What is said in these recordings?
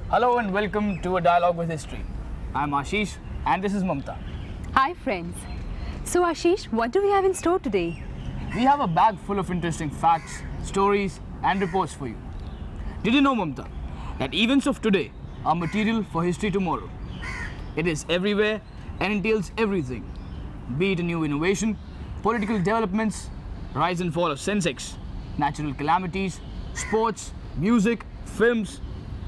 Hello and welcome to A Dialogue with History. I'm Ashish and this is Mamta. Hi friends. So Ashish, what do we have in store today? We have a bag full of interesting facts, stories and reports for you. Did you know, Mamta, that events of today are material for history tomorrow? It is everywhere and entails everything, be it a new innovation, political developments, rise and fall of Sensex, natural calamities, sports, music, films,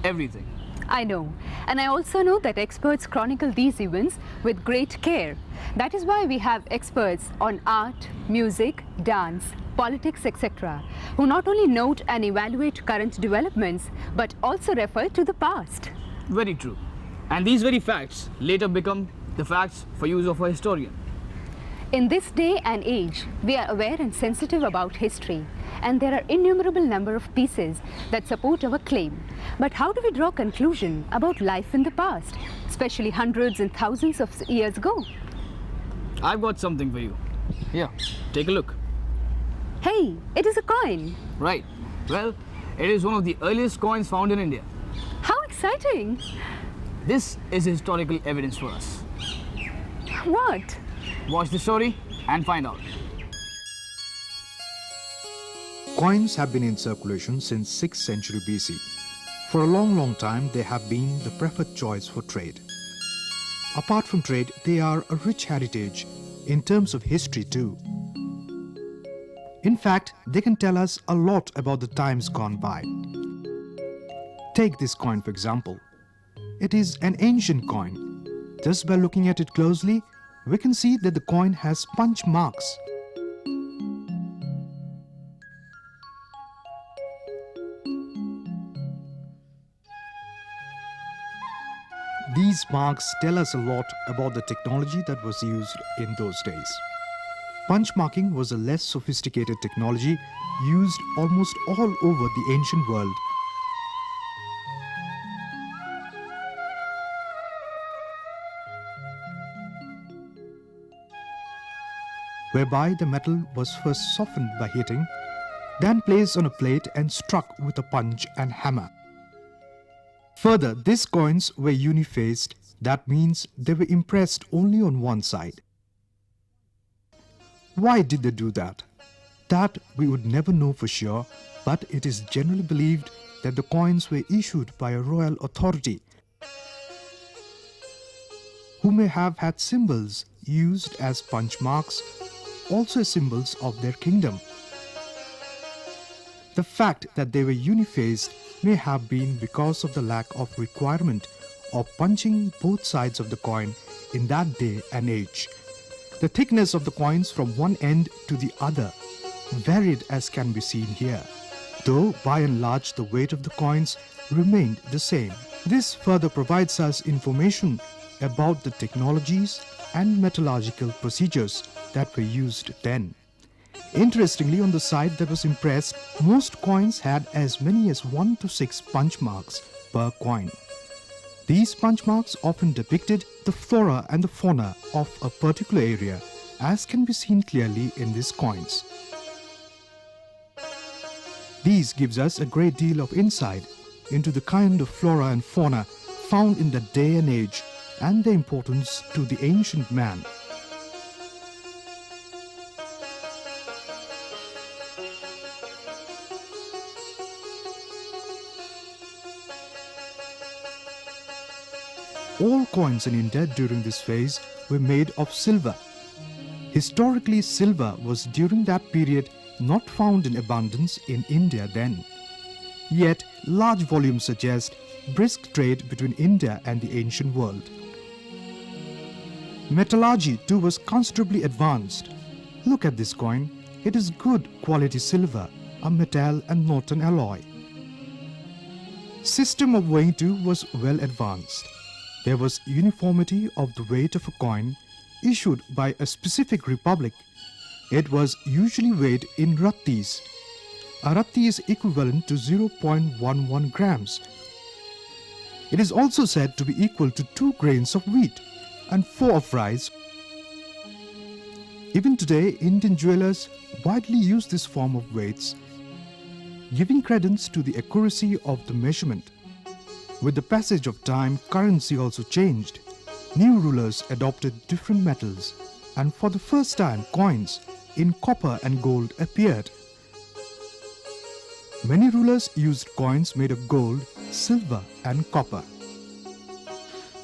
everything. I know, and I also know that experts chronicle these events with great care. That is why we have experts on art, music, dance, politics, etc., who not only note and evaluate current developments, but also refer to the past. Very true. And these very facts later become the facts for use of a historian. In this day and age, we are aware and sensitive about history, and there are innumerable number of pieces that support our claim. But how do we draw conclusion about life in the past, especially hundreds and thousands of years ago? I've got something for you. Here, take a look. Hey, it is a coin. Right. Well, it is one of the earliest coins found in India. How exciting! This is historical evidence for us. What? Watch the story and find out. Coins have been in circulation since 6th century BC. For a long time, they have been the preferred choice for trade. Apart from trade, they are a rich heritage in terms of history too. In fact, they can tell us a lot about the times gone by. Take this coin for example. It is an ancient coin. Just by looking at it closely, we can see that the coin has punch marks. These marks tell us a lot about the technology that was used in those days. Punch marking was a less sophisticated technology used almost all over the ancient world. Whereby the metal was first softened by heating, then placed on a plate and struck with a punch and hammer. Further, these coins were unifaced, that means they were impressed only on one side. Why did they do that? That we would never know for sure, but it is generally believed that the coins were issued by a royal authority who may have had symbols used as punch marks, also symbols of their kingdom. The fact that they were unifaced may have been because of the lack of requirement of punching both sides of the coin in that day and age. The thickness of the coins from one end to the other varied as can be seen here, though by and large the weight of the coins remained the same. This further provides us information about the technologies and metallurgical procedures that were used then. Interestingly, on the side that was impressed, most coins had as many as 1 to 6 punch marks per coin. These punch marks often depicted the flora and the fauna of a particular area, as can be seen clearly in these coins. These gives us a great deal of insight into the kind of flora and fauna found in that day and age and their importance to the ancient man. All coins in India during this phase were made of silver. Historically, silver was during that period not found in abundance in India then. Yet, large volumes suggest brisk trade between India and the ancient world. Metallurgy too was considerably advanced. Look at this coin. It is good quality silver, a metal and not an alloy. System of weighing too was well advanced. There was uniformity of the weight of a coin issued by a specific republic. It was usually weighed in rattis. A ratti is equivalent to 0.11 grams. It is also said to be equal to 2 grains of wheat and 4 of rice. Even today, Indian jewelers widely use this form of weights, giving credence to the accuracy of the measurement. With the passage of time, currency also changed. New rulers adopted different metals, and for the first time, coins in copper and gold appeared. Many rulers used coins made of gold, silver, and copper.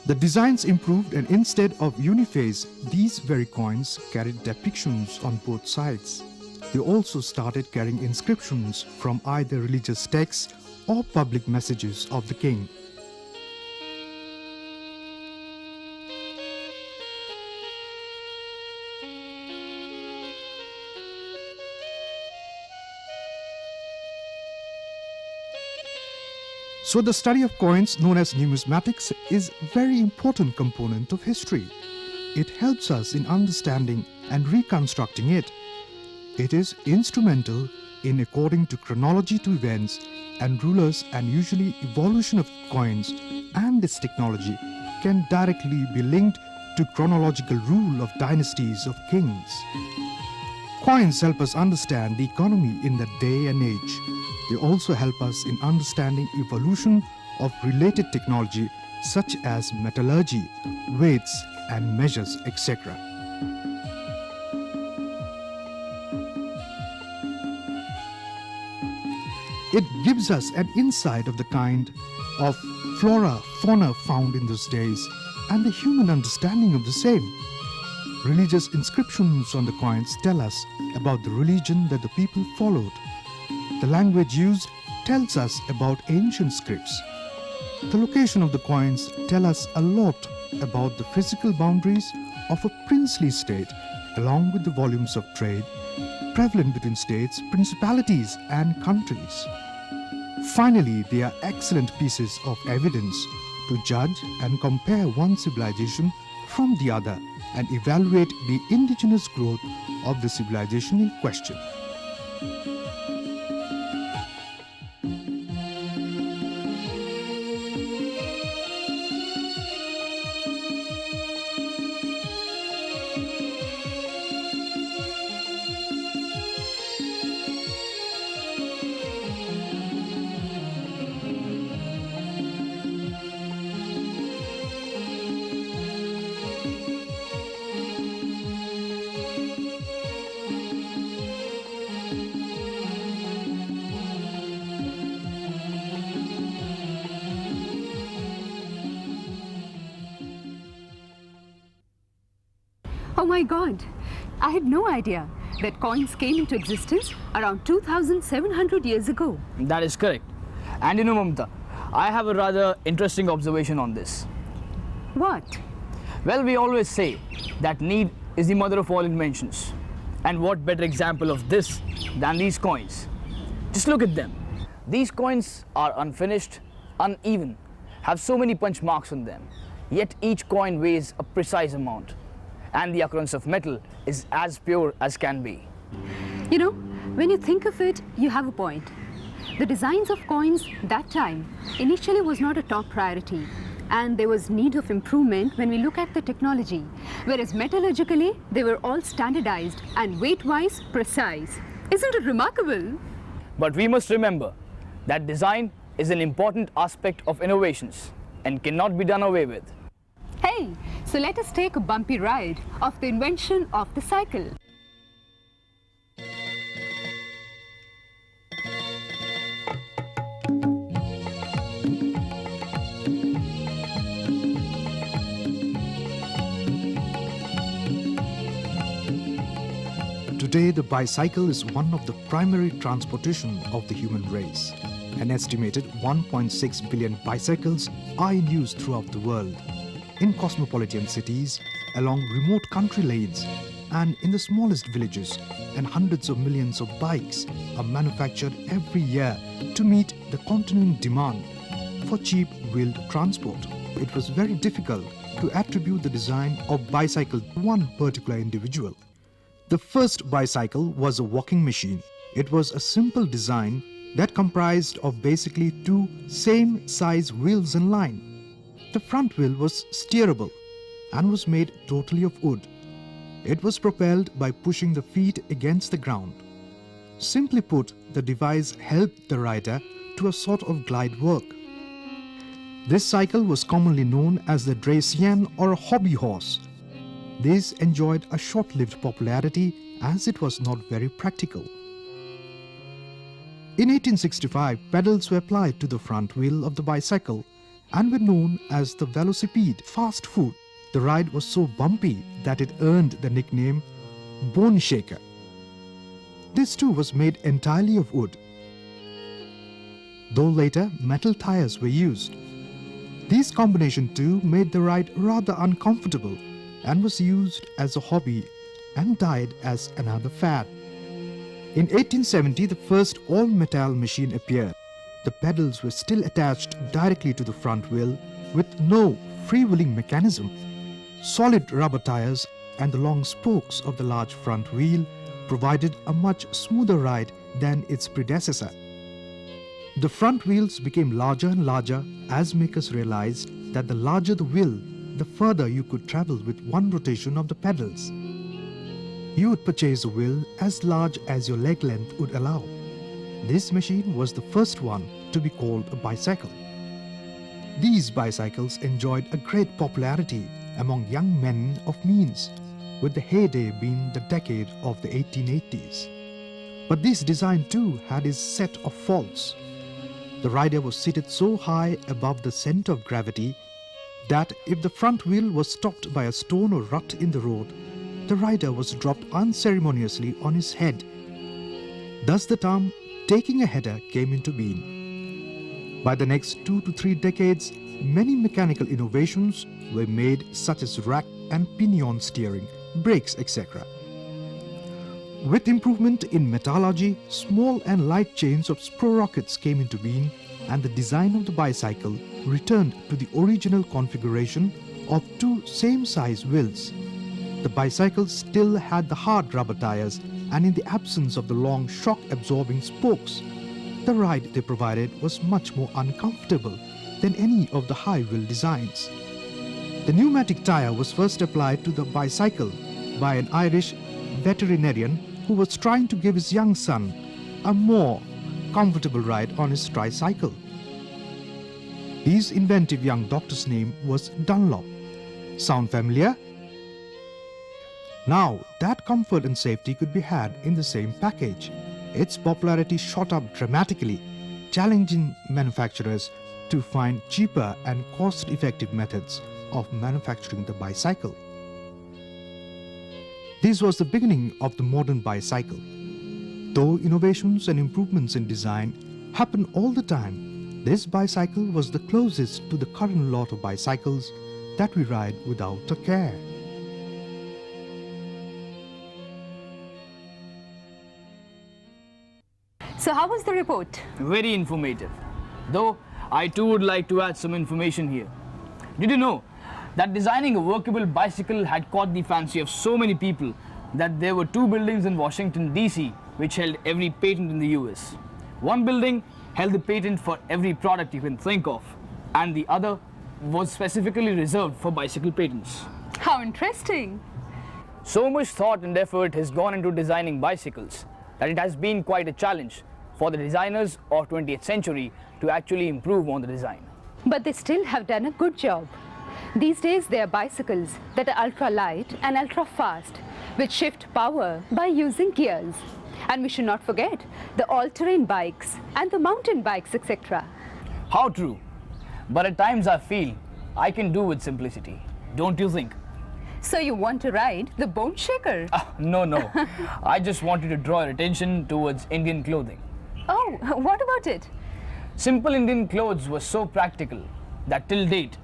The designs improved, and instead of uniface, these very coins carried depictions on both sides. They also started carrying inscriptions from either religious texts or public messages of the king. So the study of coins, known as numismatics, is a very important component of history. It helps us in understanding and reconstructing it. It is instrumental in according to chronology to events and rulers, and usually evolution of coins and its technology can directly be linked to chronological rule of dynasties of kings. Coins help us understand the economy in that day and age. They also help us in understanding evolution of related technology such as metallurgy, weights and measures, etc. It gives us an insight of the kind of flora, fauna found in those days and the human understanding of the same. Religious inscriptions on the coins tell us about the religion that the people followed. The language used tells us about ancient scripts. The location of the coins tell us a lot about the physical boundaries of a princely state, along with the volumes of trade prevalent between states, principalities and countries. Finally, they are excellent pieces of evidence to judge and compare one civilization from the other and evaluate the indigenous growth of the civilization in question. Oh my God! I had no idea that coins came into existence around 2,700 years ago. That is correct. And you know, Mamta, I have a rather interesting observation on this. What? Well, we always say that need is the mother of all inventions. And what better example of this than these coins? Just look at them. These coins are unfinished, uneven, have so many punch marks on them. Yet each coin weighs a precise amount. And the occurrence of metal is as pure as can be. You know, when you think of it, you have a point. The designs of coins that time initially was not a top priority, and there was need of improvement when we look at the technology, whereas metallurgically they were all standardized and weight-wise precise. Isn't it remarkable? But we must remember that design is an important aspect of innovations and cannot be done away with. Hey, so let us take a bumpy ride of the invention of the cycle. Today, the bicycle is one of the primary transportation of the human race. An estimated 1.6 billion bicycles are in use throughout the world, in cosmopolitan cities, along remote country lanes, and in the smallest villages, and hundreds of millions of bikes are manufactured every year to meet the continuing demand for cheap wheeled transport. It was very difficult to attribute the design of bicycle to one particular individual. The first bicycle was a walking machine. It was a simple design that comprised of basically two same size wheels in line. The front wheel was steerable and was made totally of wood. It was propelled by pushing the feet against the ground. Simply put, the device helped the rider to a sort of glide work. This cycle was commonly known as the Dracian or hobby horse. This enjoyed a short-lived popularity as it was not very practical. In 1865, pedals were applied to the front wheel of the bicycle and were known as the velocipede fast food. The ride was so bumpy that it earned the nickname Bone Shaker. This too was made entirely of wood, though later metal tires were used. These combination too made the ride rather uncomfortable and was used as a hobby and died as another fad. In 1870, the first all-metal machine appeared. The pedals were still attached directly to the front wheel with no freewheeling mechanism. Solid rubber tires and the long spokes of the large front wheel provided a much smoother ride than its predecessor. The front wheels became larger and larger as makers realized that the larger the wheel, the further you could travel with one rotation of the pedals. You would purchase a wheel as large as your leg length would allow. This machine was the first one to be called a bicycle. These bicycles enjoyed a great popularity among young men of means, with the heyday being the decade of the 1880s. But this design too had its set of faults. The rider was seated so high above the center of gravity that if the front wheel was stopped by a stone or rut in the road, the rider was dropped unceremoniously on his head. Thus the term taking a header came into being. By the next 2 to 3 decades, many mechanical innovations were made, such as rack and pinion steering, brakes, etc. With improvement in metallurgy, small and light chains of sprockets came into being, and the design of the bicycle returned to the original configuration of 2 same-size wheels. The bicycle still had the hard rubber tires, and in the absence of the long shock-absorbing spokes, the ride they provided was much more uncomfortable than any of the high-wheel designs. The pneumatic tire was first applied to the bicycle by an Irish veterinarian who was trying to give his young son a more comfortable ride on his tricycle. His inventive young doctor's name was Dunlop. Sound familiar? Now, that comfort and safety could be had in the same package. Its popularity shot up dramatically, challenging manufacturers to find cheaper and cost-effective methods of manufacturing the bicycle. This was the beginning of the modern bicycle. Though innovations and improvements in design happen all the time, this bicycle was the closest to the current lot of bicycles that we ride without a care. So how was the report? Very informative. Though I too would like to add some information here. Did you know that designing a workable bicycle had caught the fancy of so many people that there were 2 buildings in Washington, D.C. which held every patent in the US. One building held the patent for every product you can think of, and the other was specifically reserved for bicycle patents. How interesting! So much thought and effort has gone into designing bicycles that it has been quite a challenge for the designers of 20th century to actually improve on the design. But they still have done a good job. These days there are bicycles that are ultra-light and ultra-fast, which shift power by using gears. And we should not forget the all-terrain bikes and the mountain bikes, etc. How true. But at times I feel I can do with simplicity. Don't you think? So you want to ride the Bone Shaker? No. I just wanted to draw your attention towards Indian clothing. Oh, what about it? Simple Indian clothes were so practical that till date,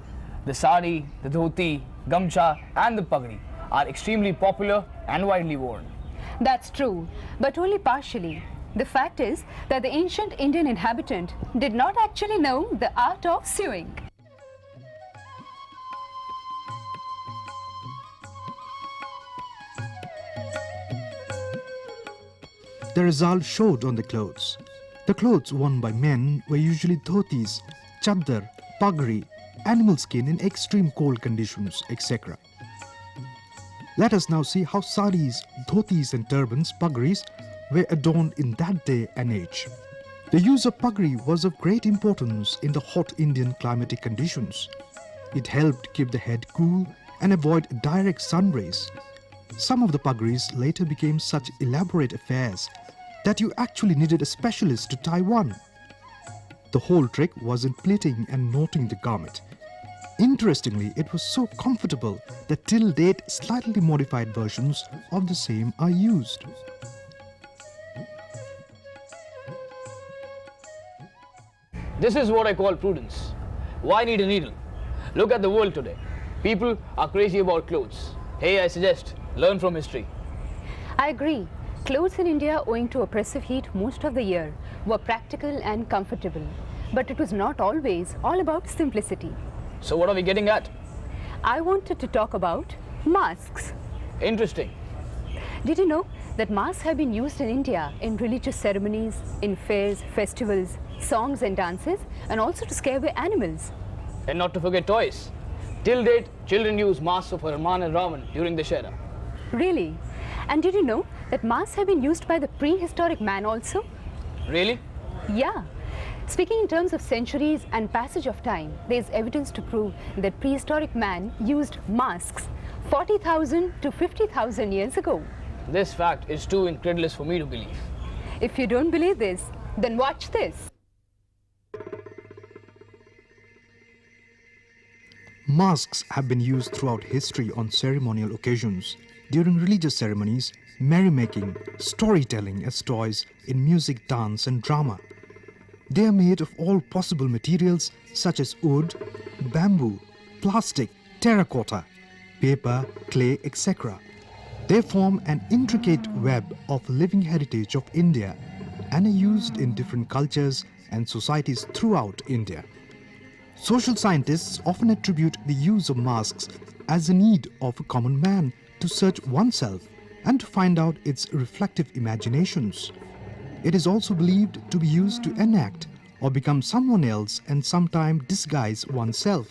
the sari, the dhoti, gamcha and the pagdi are extremely popular and widely worn. That's true, but only partially. The fact is that the ancient Indian inhabitant did not actually know the art of sewing. The result showed on the clothes. The clothes worn by men were usually dhotis, chadar, pagri, animal skin in extreme cold conditions, etc. Let us now see how saris, dhotis and turbans, pagris were adorned in that day and age. The use of pagri was of great importance in the hot Indian climatic conditions. It helped keep the head cool and avoid direct sun rays. Some of the pagris later became such elaborate affairs that you actually needed a specialist to tie one. The whole trick was in pleating and knotting the garment. Interestingly, it was so comfortable that till date slightly modified versions of the same are used. This is what I call prudence. Why need a needle? Look at the world today. People are crazy about clothes. Hey, I suggest, learn from history. I agree. Clothes in India, owing to oppressive heat most of the year, were practical and comfortable. But it was not always all about simplicity. So what are we getting at? I wanted to talk about masks. Interesting. Did you know that masks have been used in India in religious ceremonies, in fairs, festivals, songs and dances, and also to scare away animals? And not to forget toys. Till date, children use masks of Hanuman and Ravan during the Shera. Really? And did you know that masks have been used by the prehistoric man also? Really? Yeah. Speaking in terms of centuries and passage of time, there is evidence to prove that prehistoric man used masks 40,000 to 50,000 years ago. This fact is too incredulous for me to believe. If you don't believe this, then watch this. Masks have been used throughout history on ceremonial occasions, during religious ceremonies, merrymaking, storytelling as toys in music, dance and drama. They are made of all possible materials such as wood, bamboo, plastic, terracotta, paper, clay, etc. They form an intricate web of living heritage of India and are used in different cultures and societies throughout India. Social scientists often attribute the use of masks as a need of a common man to search oneself and to find out its reflective imaginations. It is also believed to be used to enact or become someone else and sometimes disguise oneself.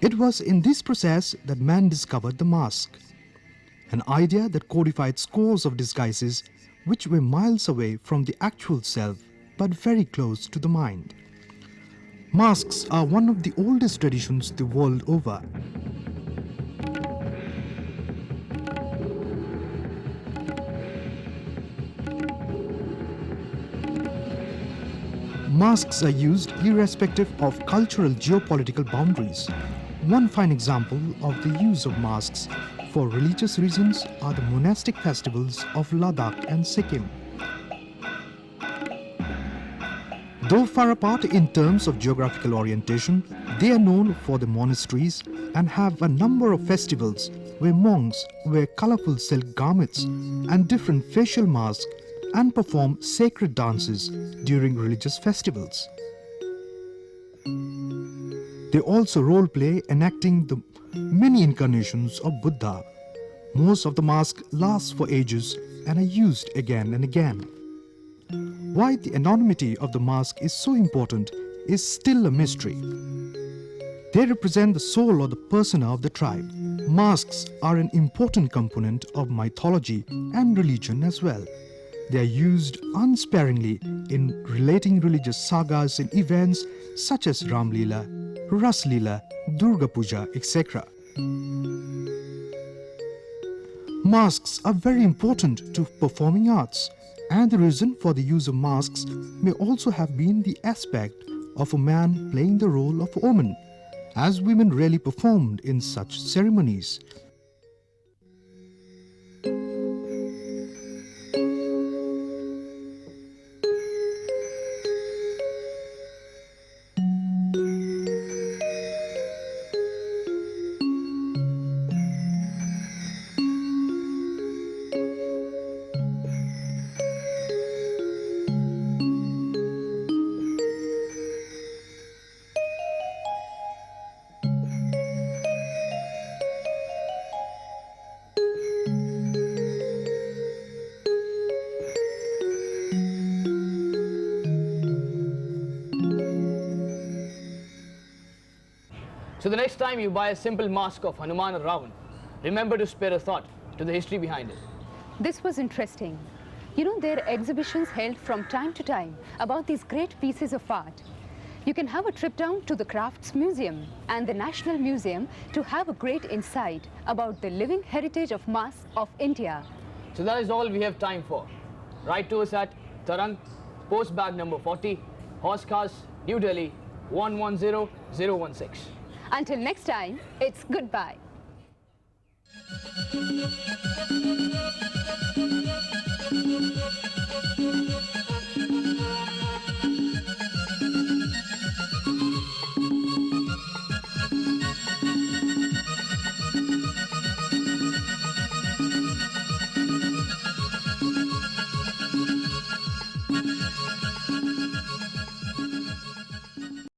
It was in this process that man discovered the mask, an idea that codified scores of disguises which were miles away from the actual self but very close to the mind. Masks are one of the oldest traditions the world over. Masks are used irrespective of cultural geopolitical boundaries. One fine example of the use of masks for religious reasons are the monastic festivals of Ladakh and Sikkim. Though far apart in terms of geographical orientation, they are known for the monasteries and have a number of festivals where monks wear colorful silk garments and different facial masks and perform sacred dances during religious festivals. They also role play enacting the many incarnations of Buddha. Most of the masks last for ages and are used again and again. Why the anonymity of the mask is so important is still a mystery. They represent the soul or the persona of the tribe. Masks are an important component of mythology and religion as well. They are used unsparingly in relating religious sagas and events such as Ram Leela, Ras Leela, Durga Puja, etc. Masks are very important to performing arts, and the reason for the use of masks may also have been the aspect of a man playing the role of a woman, as women rarely performed in such ceremonies. So the next time you buy a simple mask of Hanuman or Ravan, remember to spare a thought to the history behind it. This was interesting. You know, there are exhibitions held from time to time about these great pieces of art. You can have a trip down to the Crafts Museum and the National Museum to have a great insight about the living heritage of masks of India. So that is all we have time for. Write to us at Tarang, post bag number 40, Horse Cars, New Delhi, 110016. Until next time, it's goodbye.